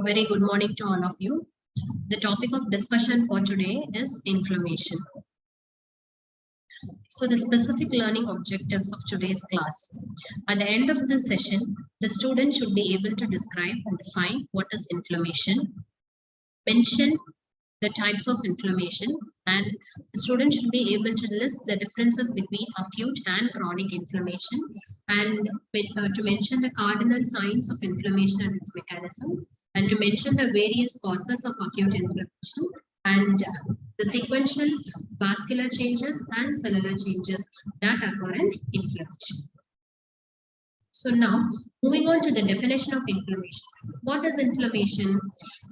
Very good morning to all of you. The topic of discussion for today is inflammation. So the specific learning objectives of today's class. At the end of this session, the student should be able to describe and define what is inflammation, mention the types of inflammation, and the student should be able to list the differences between acute and chronic inflammation, and to mention the cardinal signs of inflammation and its mechanism, and to mention the various causes of acute inflammation, and the sequential vascular changes and cellular changes that occur in inflammation. So now, moving on to the definition of inflammation. What is inflammation?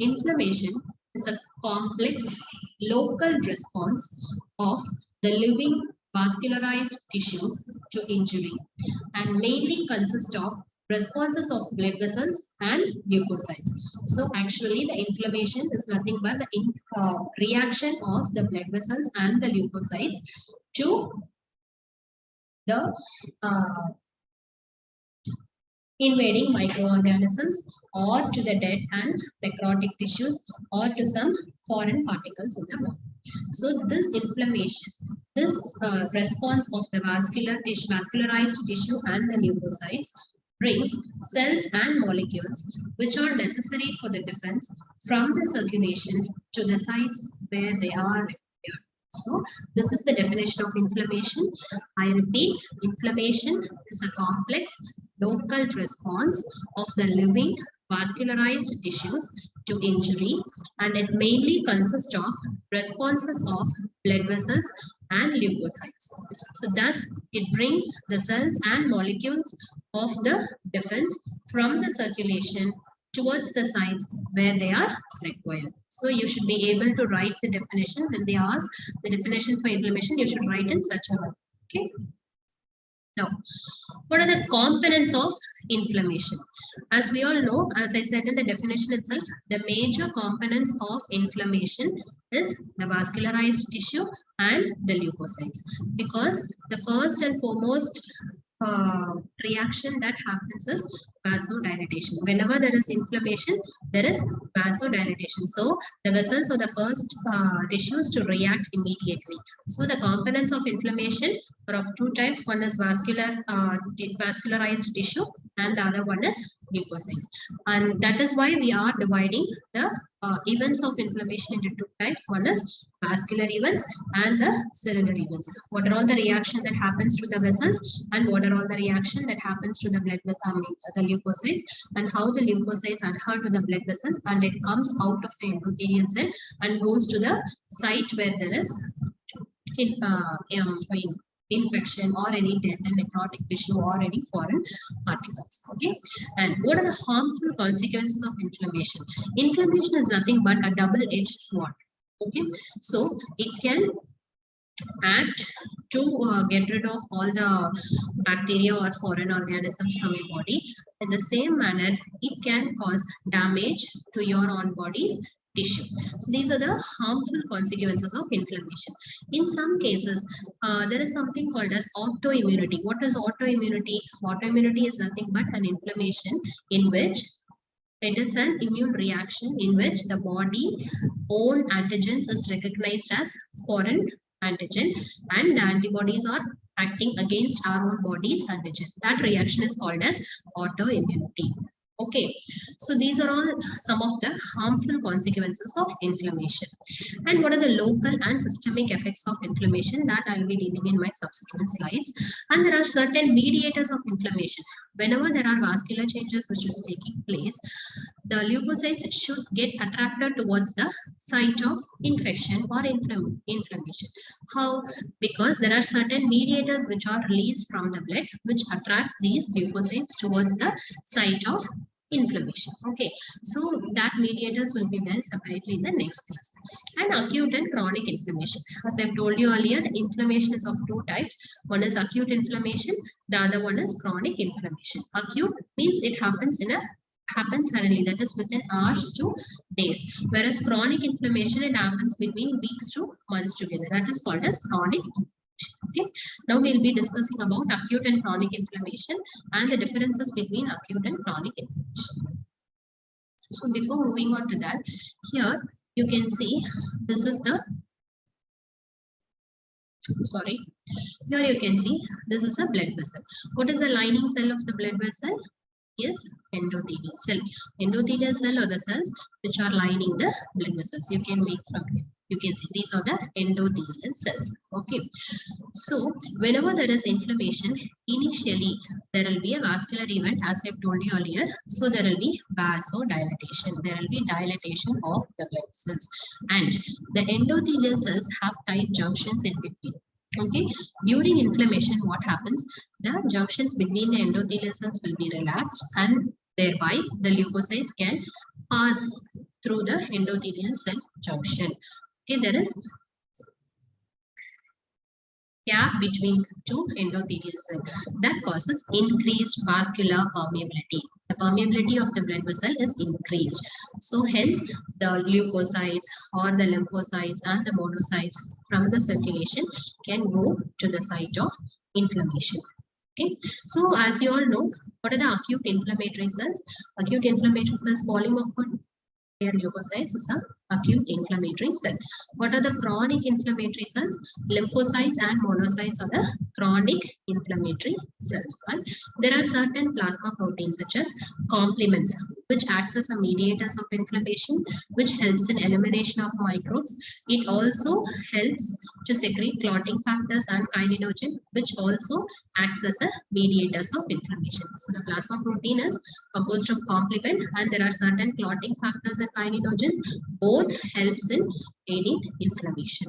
Inflammation is a complex local response of the living vascularized tissues to injury and mainly consists of responses of blood vessels and leukocytes. So actually the inflammation is nothing but the reaction of the blood vessels and the leukocytes to the invading microorganisms or to the dead and necrotic tissues or to some foreign particles in the body. So this inflammation, this response of the vascularized tissue and the leukocytes brings cells and molecules which are necessary for the defense from the circulation to the sites where they are required. So this is the definition of inflammation. I repeat, inflammation is a complex local response of the living vascularized tissues to injury, and it mainly consists of responses of blood vessels and leukocytes. So thus it brings the cells and molecules of the defense from the circulation towards the sites where they are required. So you should be able to write the definition. When they ask the definition for inflammation, you should write in such a way. Okay. Now, what are the components of inflammation? As we all know, as I said in the definition itself, the major components of inflammation is the vascularized tissue and the leukocytes. Because the first and foremost reaction that happens is vasodilatation. Whenever there is inflammation, there is vasodilatation. So the vessels are the first tissues to react immediately. So the components of inflammation are of two types. One is vascularized tissue and the other one is leukocytes. And that is why we are dividing the events of inflammation into two types. One is vascular events and the cellular events. What are all the reaction that happens to the vessels and what are all the reaction that happens to the blood, the leukocytes, and how the leukocytes adhere to the blood vessels and it comes out of the endothelial cell and goes to the site where there is infection or any dead and necrotic tissue or any foreign particles. Okay, and what are the harmful consequences of inflammation? Inflammation is nothing but a double-edged sword. Okay, so it can act to get rid of all the bacteria or foreign organisms from your body. In the same manner, it can cause damage to your own body's tissue. So these are the harmful consequences of inflammation. In some cases, there is something called as autoimmunity. What is autoimmunity? Autoimmunity is nothing but an inflammation in which it is an immune reaction in which the body own antigens is recognized as foreign antigen and the antibodies are acting against our own body's antigen. That reaction is called as autoimmunity. Okay, so these are all some of the harmful consequences of inflammation. And what are the local and systemic effects of inflammation that I'll be dealing in my subsequent slides. And there are certain mediators of inflammation. Whenever there are vascular changes which is taking place, the leukocytes should get attracted towards the site of infection or inflammation. How? Because there are certain mediators which are released from the blood which attracts these leukocytes towards the site of inflammation. Okay, so that mediators will be done separately in the next class. And acute and chronic inflammation. As I've told you earlier, the inflammation is of two types. One is acute inflammation, the other one is chronic inflammation. Acute means it happens suddenly, that is within hours to days, whereas chronic inflammation, it happens between weeks to months together. That is called as chronic inflammation. Okay, now we'll be discussing about acute and chronic inflammation and the differences between acute and chronic inflammation. So before moving on to that, here you can see this is the, sorry, here you can see this is a blood vessel. What is the lining cell of the blood vessel? Is endothelial cell. Endothelial cell are the cells which are lining the blood vessels. You can make from here. You can see these are the endothelial cells. Okay. So whenever there is inflammation, initially there will be a vascular event, as I've told you earlier. So there will be vasodilatation. There will be dilatation of the blood vessels, and the endothelial cells have tight junctions in between. Okay, during inflammation, what happens? The junctions between the endothelial cells will be relaxed, and thereby the leukocytes can pass through the endothelial cell junction. Okay, there is gap between two endothelial cells that causes increased vascular permeability. The permeability of the blood vessel is increased. So hence the leukocytes or the lymphocytes and the monocytes from the circulation can go to the site of inflammation. Okay, so as you all know, what are the acute inflammatory cells? Acute inflammatory cells, polymorph leukocytes is a acute inflammatory cell. What are the chronic inflammatory cells? Lymphocytes and monocytes are the chronic inflammatory cells. And there are certain plasma proteins such as complements which acts as a mediators of inflammation, which helps in elimination of microbes. It also helps to secrete clotting factors and kininogen, which also acts as a mediators of inflammation. So the plasma protein is composed of complement, and there are certain clotting factors and kininogens. Both helps in aiding inflammation.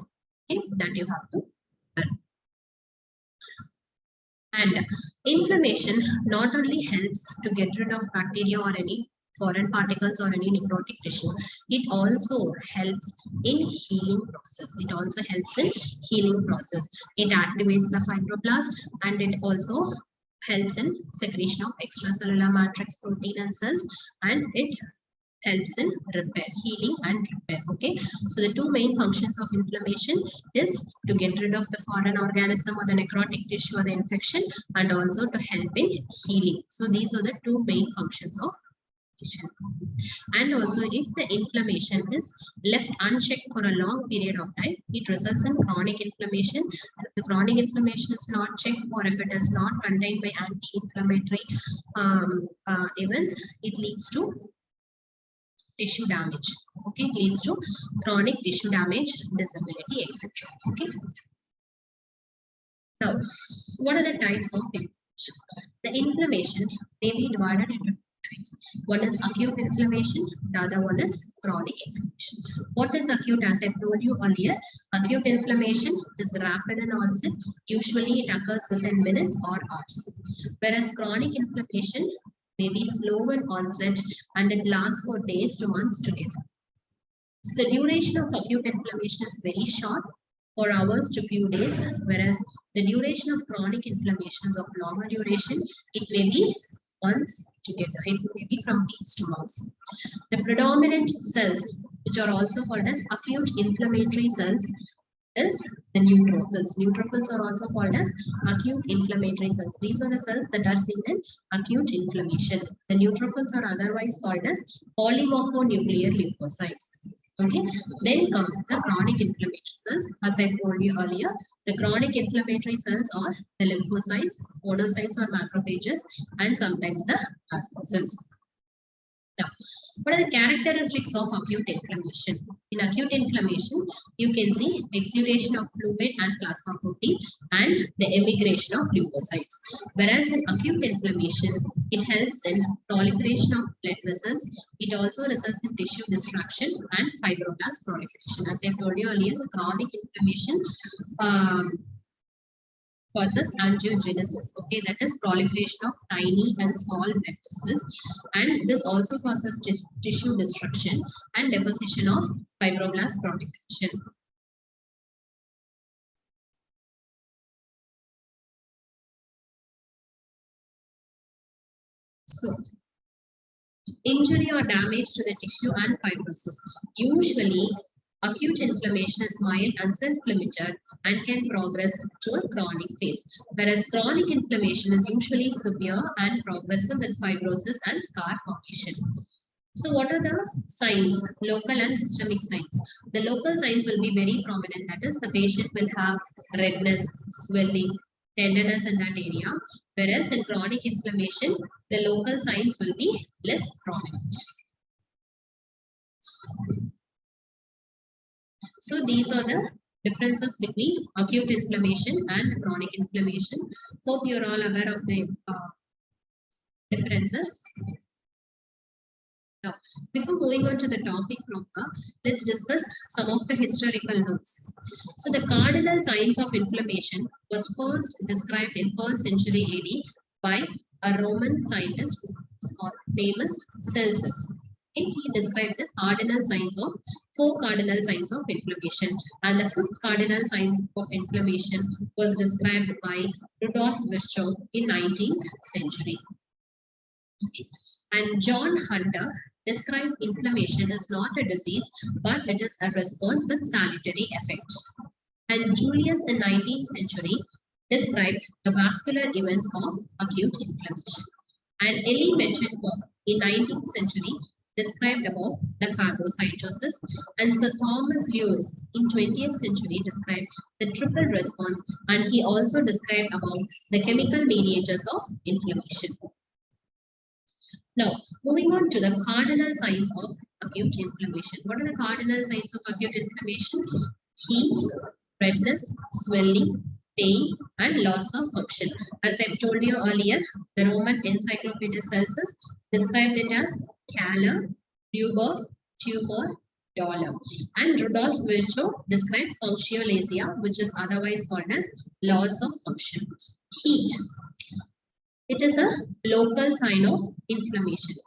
Okay, that you have to learn. And inflammation not only helps to get rid of bacteria or any foreign particles or any necrotic tissue, it also helps in healing process. It also helps in healing process. It activates the fibroblast, and it also helps in secretion of extracellular matrix protein and cells, and it helps in repair, healing and repair. Okay, so the two main functions of inflammation is to get rid of the foreign organism or the necrotic tissue or the infection, and also to help in healing. So these are the two main functions of inflammation. And also, if the inflammation is left unchecked for a long period of time, it results in chronic inflammation. If the chronic inflammation is not checked, or if it is not contained by anti-inflammatory events, it leads to tissue damage. Okay, it leads to chronic tissue damage, disability, etc. Okay. Now, what are the types of inflammation? The inflammation may be divided into two types. One is acute inflammation, the other one is chronic inflammation. What is acute? As I told you earlier, acute inflammation is rapid in onset. Usually it occurs within minutes or hours. Whereas chronic inflammation may be slow in onset, and it lasts for days to months together. So the duration of acute inflammation is very short, for hours to few days, whereas the duration of chronic inflammation is of longer duration. It may be months together. It may be from weeks to months. The predominant cells, which are also called as acute inflammatory cells, is the neutrophils. Neutrophils are also called as acute inflammatory cells. These are the cells that are seen in acute inflammation. The neutrophils are otherwise called as polymorphonuclear leukocytes. Okay, then comes the chronic inflammatory cells. As I told you earlier, the chronic inflammatory cells are the lymphocytes, monocytes or macrophages, and sometimes the plasma cells. Now, what are the characteristics of acute inflammation? In acute inflammation, you can see exudation of fluid and plasma protein and the emigration of leukocytes. Whereas in acute inflammation, it helps in proliferation of blood vessels. It also results in tissue destruction and fibroblast proliferation. As I told you earlier, the chronic inflammation causes angiogenesis. Okay, that is proliferation of tiny and small blood vessels, and this also causes tissue destruction and deposition of fibroblast proliferation. So, injury or damage to the tissue and fibrosis. Usually, acute inflammation is mild and self-limited and can progress to a chronic phase, whereas chronic inflammation is usually severe and progressive with fibrosis and scar formation. So what are the signs, local and systemic signs? The local signs will be very prominent. That is, the patient will have redness, swelling, tenderness in that area. Whereas in chronic inflammation, the local signs will be less prominent. So these are the differences between acute inflammation and chronic inflammation. Hope you're all aware of the differences. Now, before going on to the topic proper, let's discuss some of the historical notes. So the cardinal signs of inflammation was first described in 1st century AD by a Roman scientist named as Celsus. He described the cardinal signs of 4 cardinal signs of inflammation, and the 5th cardinal sign of inflammation was described by Rudolf Virchow in 19th century. Okay. And John Hunter described inflammation as not a disease, but it is a response with salutary effect. And Julius in 19th century described the vascular events of acute inflammation. And Elie Metchnikoff in 19th century described about the phagocytosis, and Sir Thomas Lewis in 20th century described the triple response, and he also described about the chemical mediators of inflammation. Now, moving on to the cardinal signs of acute inflammation. What are the cardinal signs of acute inflammation? Heat, redness, swelling, pain, and loss of function. As I've told you earlier, the Roman Encyclopedia Celsus described it as calor, rubor, tumor, dolor. And Rudolf Virchow described functiolacia, which is otherwise called as loss of function. Heat. It is a local sign of inflammation.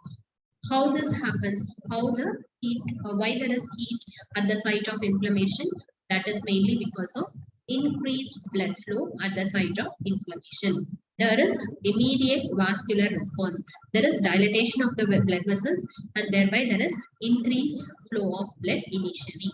How this happens, how the heat, why there is heat at the site of inflammation, that is mainly because of increased blood flow at the site of inflammation. There is immediate vascular response. There is dilatation of the blood vessels, and thereby there is increased flow of blood initially.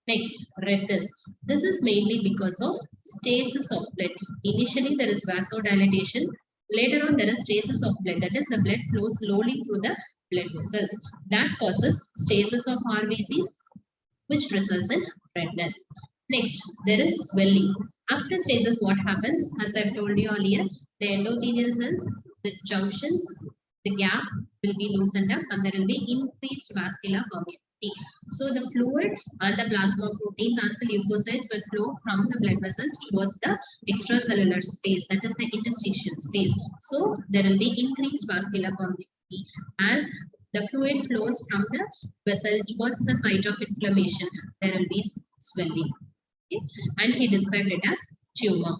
Next, redness. This is mainly because of stasis of blood. Initially, there is vasodilation. Later on, there is stasis of blood. That is, the blood flows slowly through the blood vessels. That causes stasis of RBCs, which results in redness. Next, there is swelling. After stasis, what happens? As I've told you earlier, the endothelial cells, the junctions, the gap will be loosened up, and there will be increased vascular permeability. So the fluid and the plasma proteins and the leukocytes will flow from the blood vessels towards the extracellular space, that is the interstitial space. So there will be increased vascular permeability. As the fluid flows from the vessel towards the site of inflammation, there will be swelling. Okay? And he described it as tumor.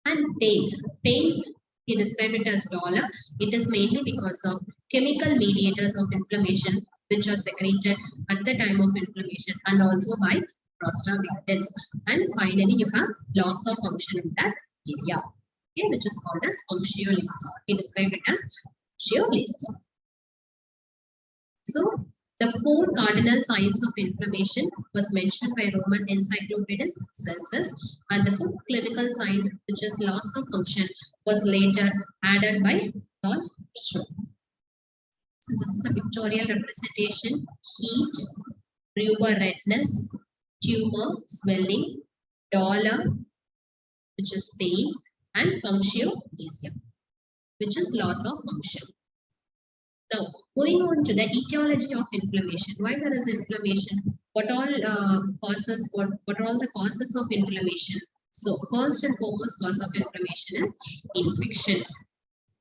And pain. Pain, he described it as dolor. It is mainly because of chemical mediators of inflammation which are secreted at the time of inflammation, and also by prostaglandins. And finally, you have loss of function in that area, okay, which is called as functiolacia. He described it as functiolacia. So, the 4 cardinal signs of inflammation was mentioned by Roman Encyclopedia Celsus, and the 5th clinical sign, which is loss of function, was later added by Rudolf Virchow. So this is a pictorial representation: heat, rubor redness, tumor, swelling, dolor, which is pain, and functiolacia, which is loss of function. Now, going on to the etiology of inflammation. Why there is inflammation? What all causes? What are all the causes of inflammation? So, first and foremost cause of inflammation is infection.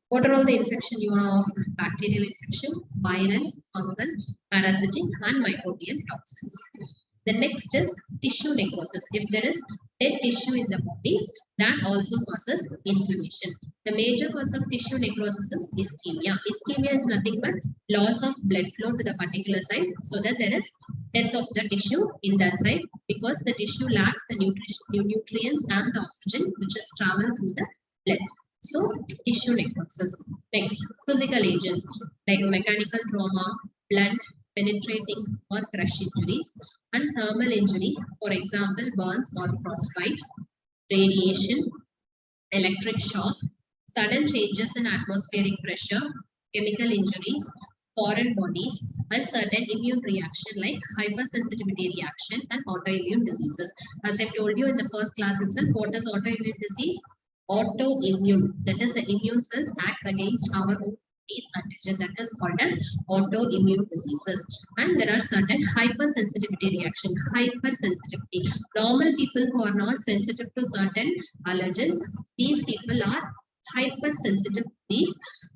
What are all the infection you know of? Bacterial infection, viral, fungal, parasitic, and microbial toxins. The next is tissue necrosis. If there is dead tissue in the body, that also causes inflammation. The major cause of tissue necrosis is ischemia. Ischemia is nothing but loss of blood flow to the particular site, so that there is death of the tissue in that site, because the tissue lacks the nutrients and the oxygen which is traveled through the blood. So, tissue necrosis. Next, physical agents like mechanical trauma, blunt, penetrating or crush injuries, and thermal injury, for example, burns or frostbite, radiation, electric shock, sudden changes in atmospheric pressure, chemical injuries, foreign bodies, and certain immune reaction like hypersensitivity reaction and autoimmune diseases. As I told you in the first class itself, what is autoimmune disease? Autoimmune, that is the immune cells acts against our own body's antigen, that is called as autoimmune diseases. And there are certain hypersensitivity reaction. Hypersensitivity, normal people who are not sensitive to certain allergens, these people are hypersensitive to these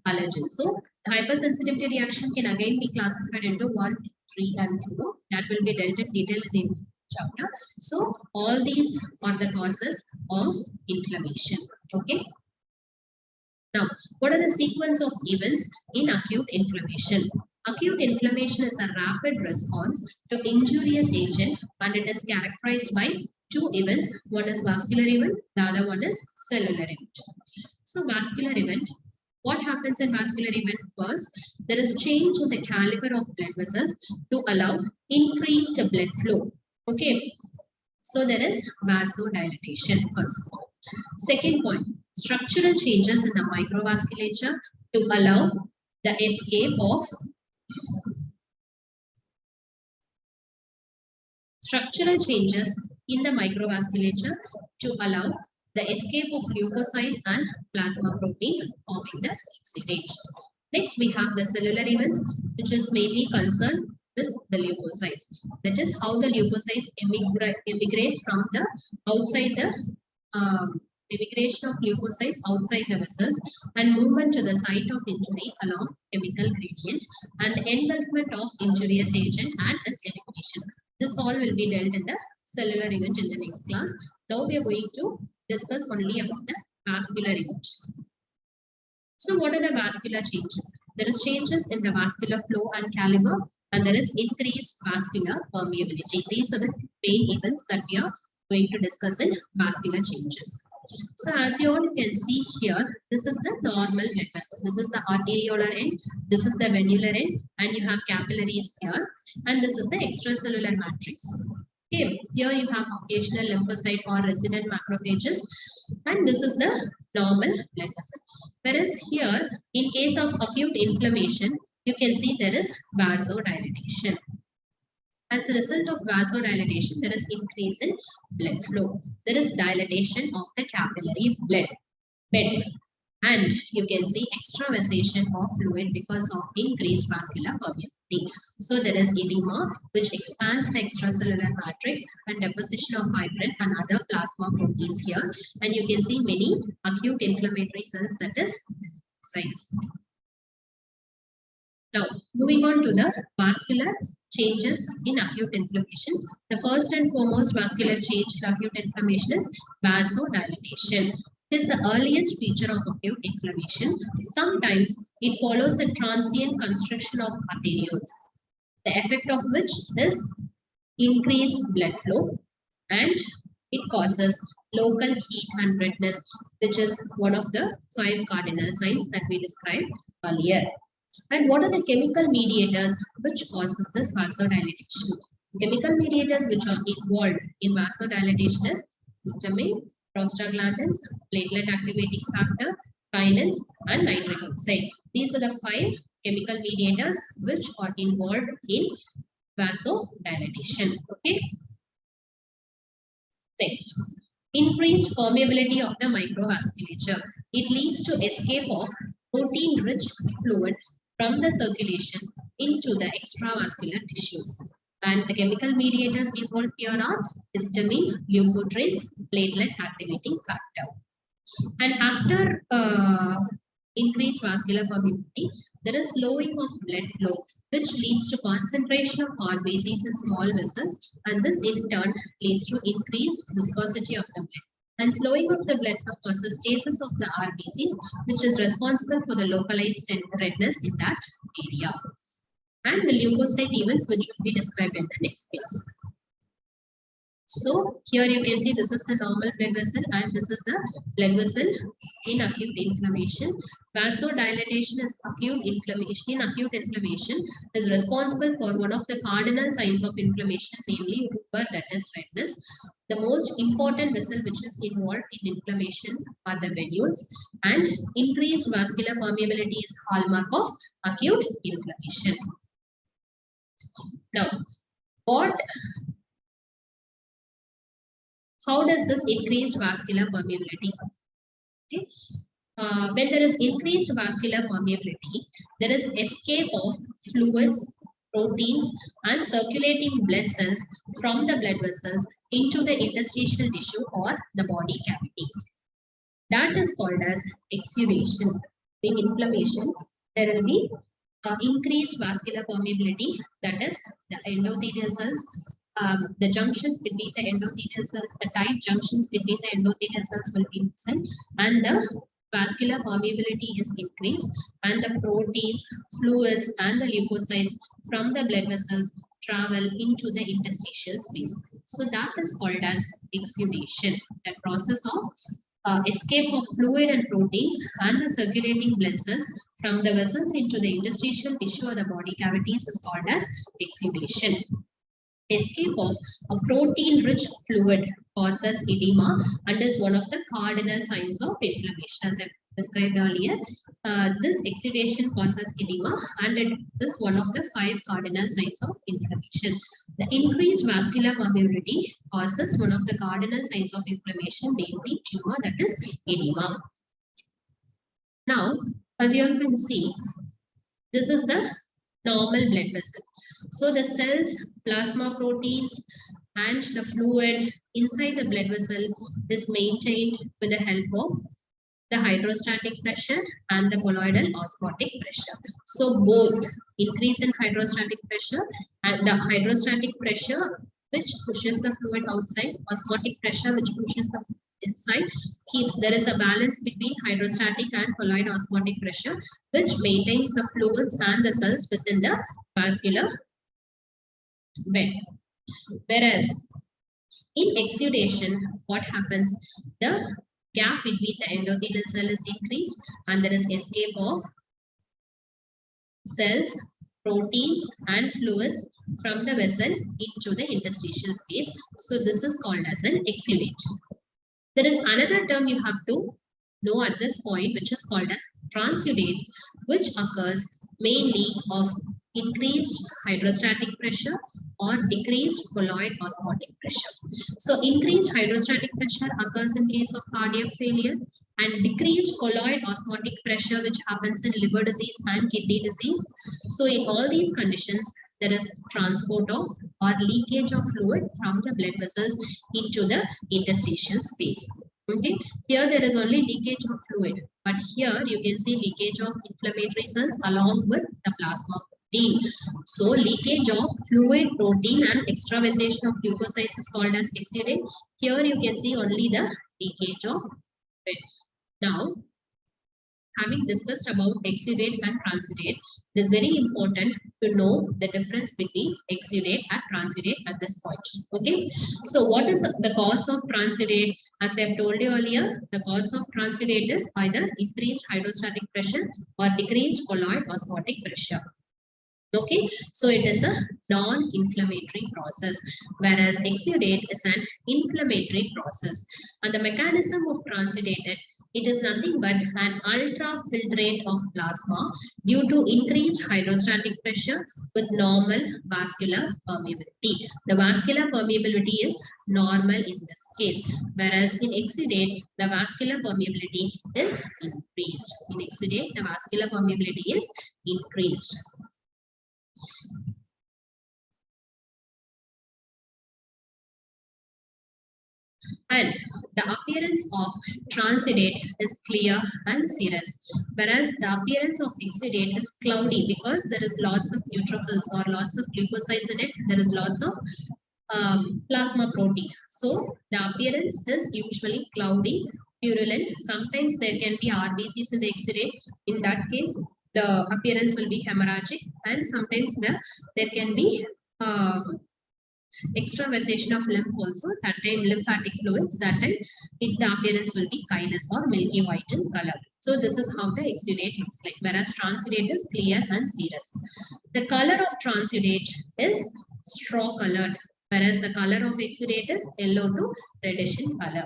allergens. So hypersensitivity reaction can again be classified into 1, 3 and 4. That will be dealt in detail in the chapter. So all these are the causes of inflammation. Okay. Now, what are the sequence of events in acute inflammation? Acute inflammation is a rapid response to injurious agent, and it is characterized by two events. One is vascular event, the other one is cellular event. So vascular event, what happens in vascular event? First, there is change in the caliber of blood vessels to allow increased blood flow. Okay, so there is vasodilation first point. Second point, structural changes in the microvasculature to allow the escape of structural changes in the microvasculature to allow the escape of leukocytes and plasma protein forming the exudate. Next, we have the cellular events, which is mainly concerned with the leukocytes. That is how the leukocytes immigrate from the outside the immigration of leukocytes outside the vessels and movement to the site of injury along chemical gradient and engulfment of injurious agent and its elimination. This all will be dealt in the cellular event in the next class. Now we are going to discuss only about the vascular event. So what are the vascular changes? There is changes in the vascular flow and caliber, and there is increased vascular permeability. These are the main events that we are going to discuss in vascular changes. So as you all can see here, this is the normal blood vessel. This is the arteriolar end, this is the venular end, and you have capillaries here, and this is the extracellular matrix. Okay, here you have occasional lymphocyte or resident macrophages, and this is the normal blood vessel. Whereas here, in case of acute inflammation, you can see there is vasodilation. As a result of vasodilation, there is increase in blood flow. There is dilatation of the capillary bed. And you can see extravasation of fluid because of increased vascular permeability. So there is edema, which expands the extracellular matrix, and deposition of fibrin and other plasma proteins here. And you can see many acute inflammatory cells, that is sites. Now, moving on to the vascular changes in acute inflammation. The first and foremost vascular change in acute inflammation is vasodilation. It is the earliest feature of acute inflammation. Sometimes it follows a transient constriction of arterioles, the effect of which is increased blood flow, and it causes local heat and redness, which is one of the 5 cardinal signs that we described earlier. And what are the chemical mediators which causes this vasodilation? Chemical mediators which are involved in vasodilation is histamine, prostaglandins, platelet activating factor, kinins, and nitric oxide. These are the 5 chemical mediators which are involved in vasodilation. Okay. Next, increased permeability of the microvasculature. It leads to escape of protein-rich fluid from the circulation into the extravascular tissues. And the chemical mediators involved here are histamine, leukotrienes, platelet activating factor. And after increased vascular permeability, there is slowing of blood flow, which leads to concentration of RBCs in small vessels, and this in turn leads to increased viscosity of the blood. And slowing of the blood flow causes stasis of the RBCs, which is responsible for the localized redness in that area. And the leukocyte events, which will be described in the next class. So here you can see this is the normal blood vessel and this is the blood vessel in acute inflammation. Vasodilatation is acute inflammation. In acute inflammation is responsible for one of the cardinal signs of inflammation, namely rubor, that is redness. The most important vessel which is involved in inflammation are the venules, and increased vascular permeability is hallmark of acute inflammation. Now, how does this increased vascular permeability? Okay. When there is increased vascular permeability, there is escape of fluids, proteins, and circulating blood cells from the blood vessels into the interstitial tissue or the body cavity. That is called as exudation. In inflammation, there will be increased vascular permeability, that is the endothelial cells, the junctions between the endothelial cells, the tight junctions between the endothelial cells will be present, and the vascular permeability is increased, and the proteins, fluids, and the leukocytes from the blood vessels travel into the interstitial space. So that is called as exudation. The process of escape of fluid and proteins and the circulating blood cells from the vessels into the interstitial tissue or the body cavities is called as exudation. Escape of a protein-rich fluid causes edema and is one of the cardinal signs of inflammation. As I described earlier, this exudation causes edema and it is one of the 5 cardinal signs of inflammation. The increased vascular permeability causes one of the cardinal signs of inflammation, namely tumor, that is edema. Now, as you all can see, this is the normal blood vessel. So the cells, plasma proteins, and the fluid inside the blood vessel is maintained with the help of the hydrostatic pressure and the colloidal osmotic pressure. So both increase in hydrostatic pressure, and the hydrostatic pressure which pushes the fluid outside, osmotic pressure which pushes the fluid inside, there is a balance between hydrostatic and colloid osmotic pressure which maintains the fluids and the cells within the vascular bed. Whereas in exudation, what happens? The gap between the endothelial cell is increased and there is escape of cells, proteins, and fluids from the vessel into the interstitial space. So this is called as an exudate. There is another term you have to know at this point, which is called as transudate, which occurs mainly of increased hydrostatic pressure or decreased colloid osmotic pressure. So increased hydrostatic pressure occurs in case of cardiac failure, and decreased colloid osmotic pressure which happens in liver disease and kidney disease. So in all these conditions, there is transport of or leakage of fluid from the blood vessels into the interstitial space. Okay, here there is only leakage of fluid, but here you can see leakage of inflammatory cells along with the plasma protein. So leakage of fluid, protein, and extravasation of leukocytes is called as exudate. Here you can see only the leakage of fluid. Now, having discussed about exudate and transudate, it is very important to know the difference between exudate and transudate at this point. Okay, so what is the cause of transudate? As I have told you earlier, the cause of transudate is either increased hydrostatic pressure or decreased colloid osmotic pressure. Okay, so it is a non-inflammatory process, whereas exudate is an inflammatory process. And the mechanism of transudate, it is nothing but an ultrafiltrate of plasma due to increased hydrostatic pressure with normal vascular permeability. The vascular permeability is normal in this case, whereas in exudate, the vascular permeability is increased. In exudate, the vascular permeability is increased. And the appearance of transudate is clear and serous, whereas the appearance of exudate is cloudy because there is lots of neutrophils or lots of leukocytes in it. There is lots of plasma protein. So the appearance is usually cloudy, purulent. Sometimes there can be RBCs in the exudate. In that case, the appearance will be hemorrhagic, and sometimes there can be extravasation of lymph also. That time lymphatic fluids, that time the appearance will be chylous or milky white in color. So this is how the exudate looks like, whereas transudate is clear and serous. The color of transudate is straw colored, whereas the color of exudate is yellow to reddish in color.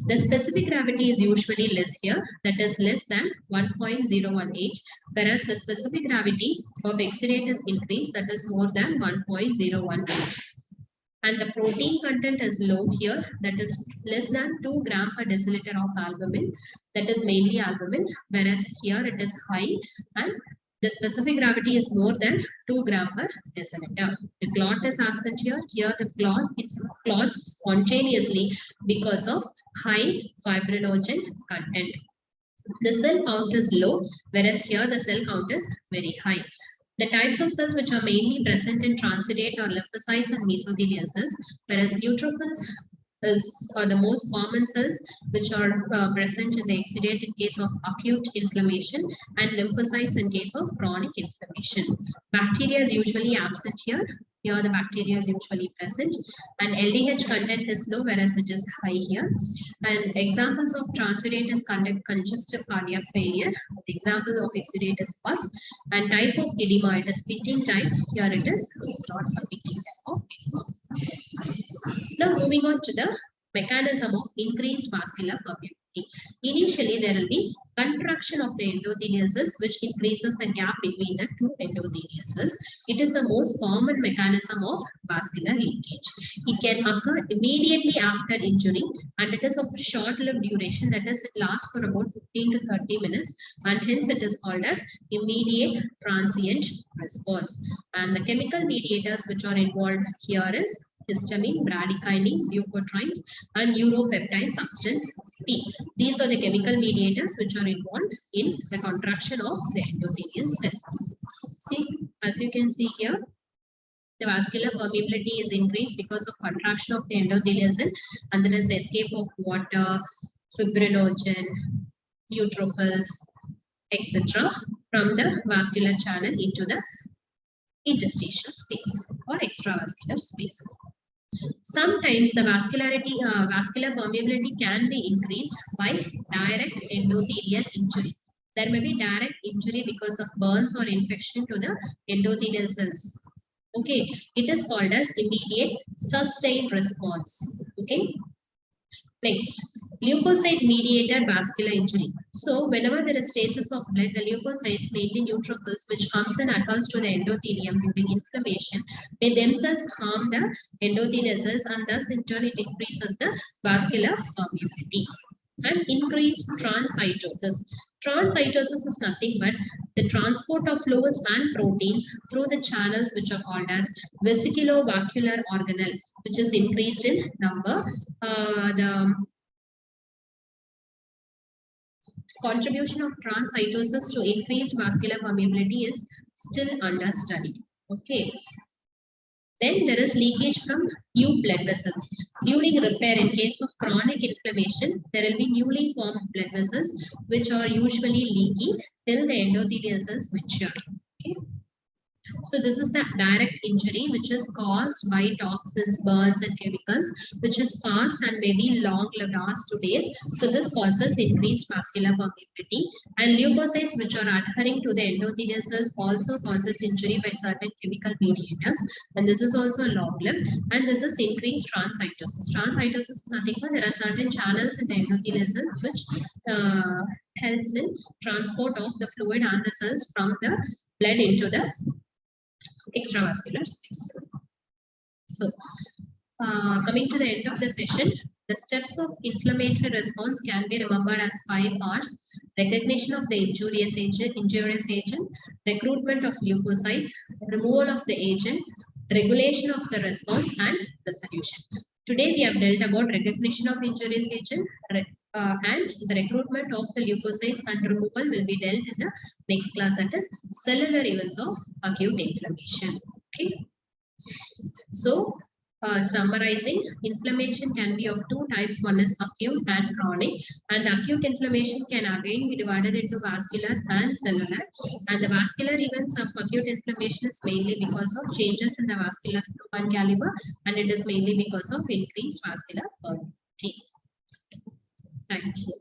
The specific gravity is usually less here, that is less than 1.018, whereas the specific gravity of exudate is increased, that is more than 1.018. And the protein content is low here, that is less than 2 gram per deciliter of albumin, that is mainly albumin, whereas here it is high and the specific gravity is more than 2 gram per deciliter. The clot is absent here. Here the clots spontaneously because of high fibrinogen content. The cell count is low, whereas here the cell count is very high. The types of cells which are mainly present in transidate are lymphocytes and mesothelial cells, whereas neutrophils are the most common cells which are present in the exudate in case of acute inflammation and lymphocytes in case of chronic inflammation. Bacteria is usually absent here. Here the bacteria is usually present and LDH content is low, whereas it is high here. And examples of transidate is congestive cardiac failure. The example of exudate is pus, and type of edema, it is pitting type. Here it is not a pitting type of edema. Now moving on to the mechanism of increased vascular permeability. Initially, there will be contraction of the endothelial cells, which increases the gap between the two endothelial cells. It is the most common mechanism of vascular leakage. It can occur immediately after injury, and it is of short-lived duration, that is, it lasts for about 15 to 30 minutes, and hence it is called as immediate transient response. And the chemical mediators which are involved here is histamine, bradykinin, leukotrienes, and neuropeptide substance P. These are the chemical mediators which are involved in the contraction of the endothelial cell. See, as you can see here, the vascular permeability is increased because of contraction of the endothelial cell, and there is the escape of water, fibrinogen, neutrophils, etc. from the vascular channel into the interstitial space or extravascular space. Sometimes the vascular permeability can be increased by direct endothelial injury. There may be direct injury because of burns or infection to the endothelial cells. Okay, it is called as immediate sustained response. Okay. Next, leukocyte mediated vascular injury. So whenever there is stasis of blood, the leukocytes, mainly neutrophils, which comes and attach to the endothelium during inflammation, may themselves harm the endothelial cells, and thus in turn it increases the vascular permeability. And increased transcytosis. Transcytosis is nothing but the transport of fluids and proteins through the channels which are called as vesiculovascular organelle, which is increased in number. The contribution of transcytosis to increased vascular permeability is still under study. Okay. Then there is leakage from new blood vessels. During repair, in case of chronic inflammation, there will be newly formed blood vessels which are usually leaky till the endothelial cells mature. Okay. So this is the direct injury which is caused by toxins, burns and chemicals, which is fast and maybe long-lived, hours to days. So this causes increased vascular permeability, and leukocytes which are adhering to the endothelial cells also causes injury by certain chemical mediators, and this is also long-lived, and this is increased transcytosis. Transcytosis is nothing but there are certain channels in the endothelial cells which helps in transport of the fluid and the cells from the blood into the extravascular space. So, coming to the end of the session, the steps of inflammatory response can be remembered as 5 parts: recognition of the injurious agent, recruitment of leukocytes, removal of the agent, regulation of the response, and resolution. Today we have dealt about recognition of injurious agent, and the recruitment of the leukocytes and removal will be dealt in the next class, that is cellular events of acute inflammation. Okay. So, summarizing, inflammation can be of 2 types. One is acute and chronic, and acute inflammation can again be divided into vascular and cellular, and the vascular events of acute inflammation is mainly because of changes in the vascular flow and caliber, and it is mainly because of increased vascular permeability. Thank you.